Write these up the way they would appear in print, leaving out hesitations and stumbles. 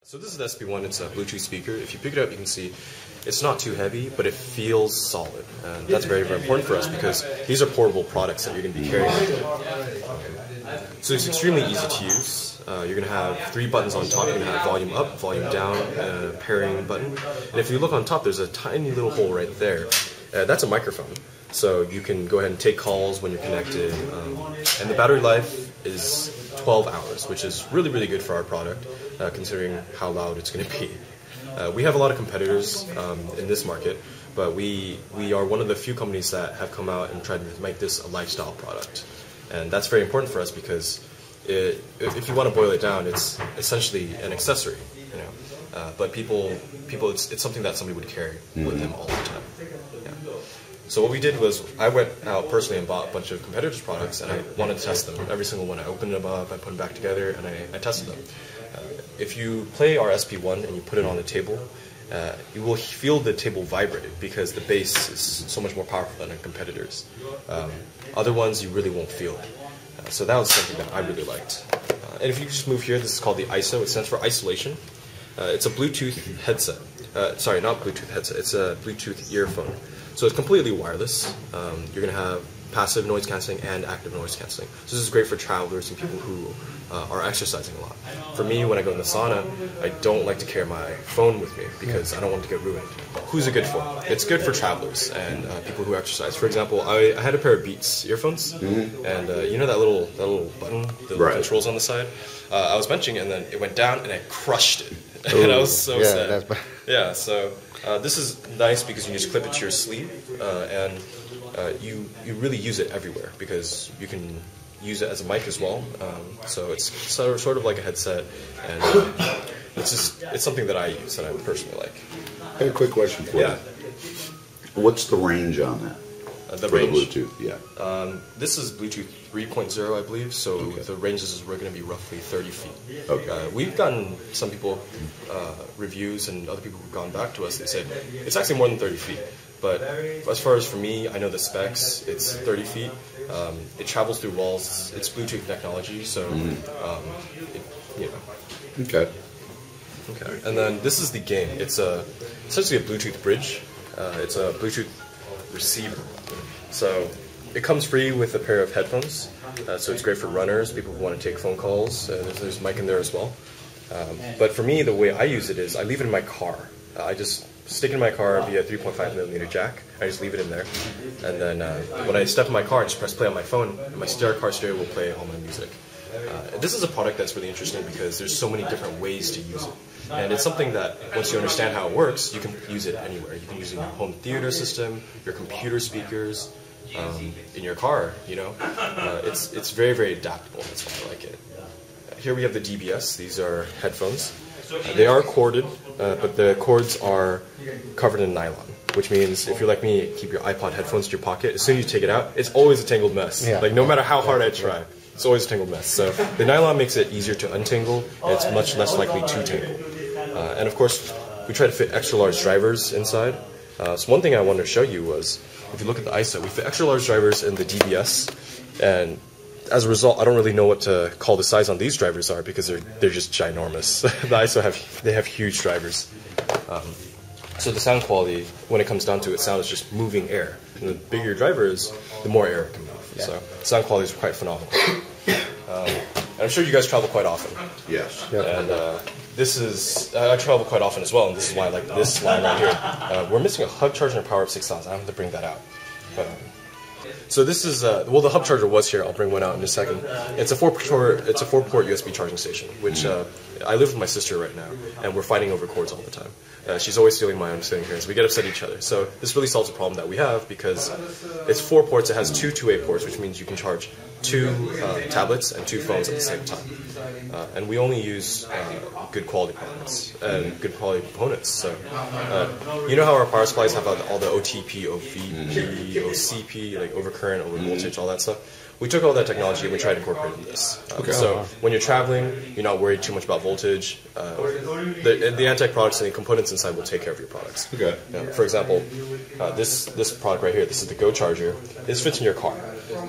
So this is the SP1, it's a Bluetooth speaker. If you pick it up, you can see it's not too heavy, but it feels solid. And that's very, very important for us because these are portable products that you're going to be carrying. So it's extremely easy to use. You're going to have 3 buttons on top. You're going to have volume up, volume down, and a pairing button. And if you look on top, there's a tiny little hole right there. That's a microphone. So you can go ahead and take calls when you're connected. And the battery life is 12 hours, which is really, really good for our product, considering how loud it's going to be. We have a lot of competitors in this market, but we are one of the few companies that have come out and tried to make this a lifestyle product. And that's very important for us because if you want to boil it down, it's essentially an accessory, you know. But it's something that somebody would carry with them all the time. Yeah. So what we did was I went out personally and bought a bunch of competitors' products, and I wanted to test them. Every single one, I opened them up, I put them back together, and I tested them. If you play our SP1 and you put it on the table, you will feel the table vibrate because the bass is so much more powerful than our competitors. Other ones you really won't feel it. So that was something that I really liked. And if you just move here, this is called the ISO. It stands for isolation. It's a Bluetooth headset. Sorry, not Bluetooth headset. It's a Bluetooth earphone. So it's completely wireless. You're going to have passive noise cancelling and active noise cancelling. So this is great for travelers and people who are exercising a lot. For me, when I go in the sauna, I don't like to carry my phone with me because I don't want it to get ruined. Who's it good for? It's good for travelers and people who exercise. For example, I had a pair of Beats earphones, and you know that little button, the controls on the side? I was benching and then it went down and I crushed it. And I was so sad. Yeah, so this is nice because you can just clip it to your sleeve, and you really use it everywhere because you can use it as a mic as well. So it's sort of like a headset, and it's something that I use and I personally like. I have a quick question for you. What's the range on that? The range? The Bluetooth, yeah. This is Bluetooth 3.0, I believe, so the ranges are going to be roughly 30 feet. Okay. We've gotten some people reviews and other people who've gone back to us, they said it's actually more than 30 feet. But as far as for me, I know the specs, it's 30 feet. It travels through walls. It's Bluetooth technology, so, you know. Okay. Okay. And then this is the game. It's essentially a Bluetooth bridge. It's a Bluetooth receiver. So it comes free with a pair of headphones. So it's great for runners, people who want to take phone calls. There's a mic in there as well. But for me, the way I use it is I leave it in my car. I just stick it in my car via 3.5mm jack. I just leave it in there. And then when I step in my car, I just press play on my phone, and my car stereo will play all my music. This is a product that's really interesting because there's so many different ways to use it. And it's something that, once you understand how it works, you can use it anywhere. You can use it in your home theater system, your computer speakers, in your car, you know. It's very, very adaptable. That's why I like it. Here we have the DBS. These are headphones. They are corded, but the cords are covered in nylon, which means if you're like me, keep your iPod headphones in your pocket. As soon as you take it out, it's always a tangled mess. Yeah. Like no matter how hard I try, it's always a tangled mess. So the nylon makes it easier to untangle, and it's much less likely to tangle. And of course, we try to fit extra large drivers inside. So one thing I wanted to show you was, if you look at the ISO, we fit extra large drivers in the DBS, and as a result, I don't really know what to call the size on these drivers are because they're just ginormous. The ISO they have huge drivers. So the sound quality, when it comes down to it, sound is just moving air. And the bigger your driver is, the more air it can move. Yeah. So sound quality is quite phenomenal. And I'm sure you guys travel quite often. Yes. Yeah. And this is, I travel quite often as well, and this is why I like this line right here. We're missing a hub charger and a power of 6,000. I have to bring that out. But, so this is, well, the hub charger was here. I'll bring one out in a second. It's a 4-port USB charging station, which I live with my sister right now, and we're fighting over cords all the time. She's always stealing mine, I'm stealing hers. We get upset at each other. So this really solves a problem that we have because it's 4 ports. It has 2 2A ports, which means you can charge 2 tablets and 2 phones at the same time. And we only use good quality products and good quality components. So you know how our power supplies have all the OTP, OVP, OCP, like overcurrent, over voltage, all that stuff? We took all that technology and we tried to incorporate it in this. So when you're traveling, you're not worried too much about voltage. The Antec products and the components inside will take care of your products. Okay. For example, this product right here, this is the Go charger. This fits in your car.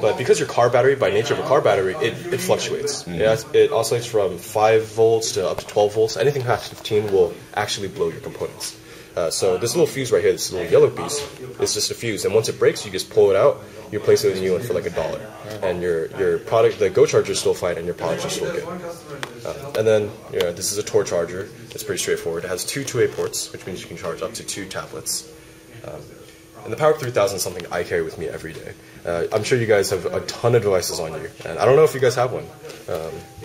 But because your car battery, by nature of a car battery, it fluctuates. It oscillates from 5 volts to up to 12 volts. Anything past 15 will actually blow your components. So this little fuse right here, this little yellow piece, is just a fuse, and once it breaks, you just pull it out, you replace it with a new one for like $1, and your product, the Go charger, is still fine, and your products are still good. And then this is a Tor charger. It's pretty straightforward. It has 2 2A ports, which means you can charge up to 2 tablets. And the Power 3000 is something I carry with me every day. I'm sure you guys have a ton of devices on you, and I don't know if you guys have one.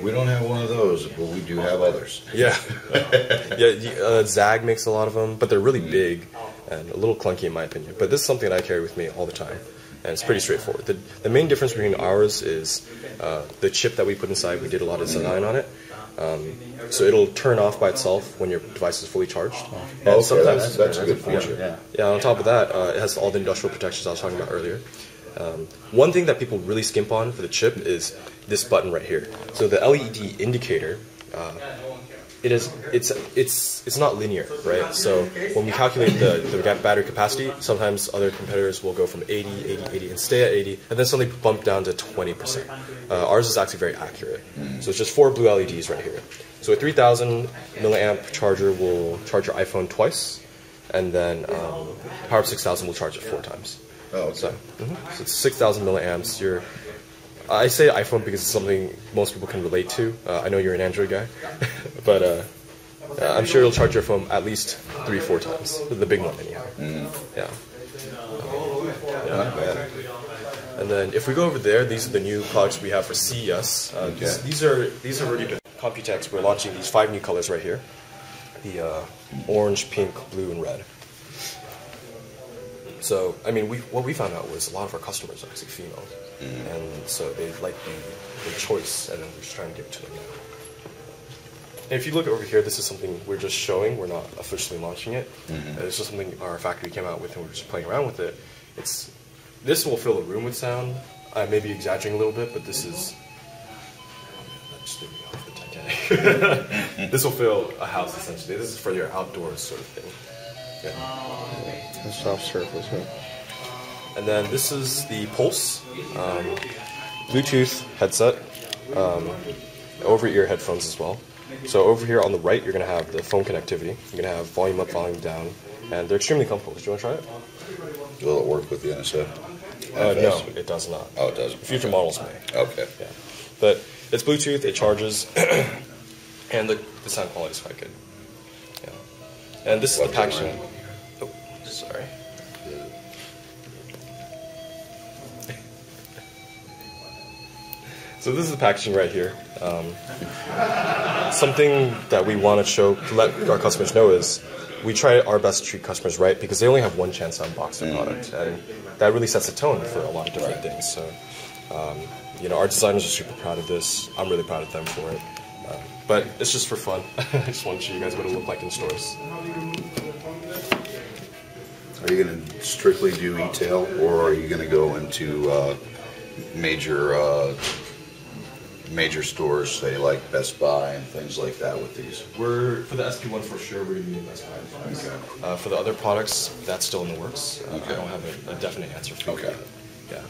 We don't have one of those, but we do have others. Yeah. Zag makes a lot of them, but they're really big and a little clunky in my opinion. But this is something that I carry with me all the time, and it's pretty straightforward. The main difference between ours is the chip that we put inside. We did a lot of design on it. So it'll turn off by itself when your device is fully charged. And sometimes that's a good feature. Yeah, on top of that, it has all the industrial protections I was talking about earlier. One thing that people really skimp on for the chip is this button right here. So the LED indicator, it's not linear, right? So when we calculate the battery capacity, sometimes other competitors will go from 80, and stay at 80, and then suddenly bump down to 20%. Ours is actually very accurate. So it's just 4 blue LEDs right here. So a 3000 milliamp charger will charge your iPhone twice, and then Power 6000 will charge it 4 times. Oh, okay. So it's 6,000 milliamps. I say iPhone because it's something most people can relate to. I know you're an Android guy, but I'm sure it'll charge your phone at least 3-4 times. The big one, anyhow. Yeah. Not bad. And then if we go over there, these are the new products we have for CES. These are already been Computex. We're launching these 5 new colors right here: the orange, pink, blue, and red. So, I mean, what we found out was a lot of our customers are actually female, and so they like the choice, and then we're just trying to give it to them now. And if you look over here, this is something we're just showing. We're not officially launching it. It's just something our factory came out with, and we're just playing around with it. This will fill a room with sound. I may be exaggerating a little bit, but this is... Just threw me off the Titanic. This will fill a house, essentially. This is for your outdoors sort of thing. A soft surface, yeah. And then this is the Pulse Bluetooth headset, over-ear headphones as well. So over here on the right, you're going to have the phone connectivity. You're going to have volume up, volume down, and they're extremely comfortable. Do you want to try it? Will it work with the NSA? No, it does not. Oh, it doesn't. Future models may. Okay. Yeah. But it's Bluetooth, it charges, and the sound quality is quite good. Yeah. And this is the packaging. Oh, sorry. So this is the packaging right here. Something that we want to let our customers know is we try our best to treat customers right because they only have one chance to unbox the product, and that really sets the tone for a lot of different things. So, our designers are super proud of this. I'm really proud of them for it. But it's just for fun. I just want to show you guys what it'll look like in stores. Are you going to strictly do retail, or are you going to go into major stores, say like Best Buy and things like that with these? For the SP1 for sure, we're going to be in Best Buy. Okay. For the other products, that's still in the works. I don't have a definite answer for you. Okay. Yeah.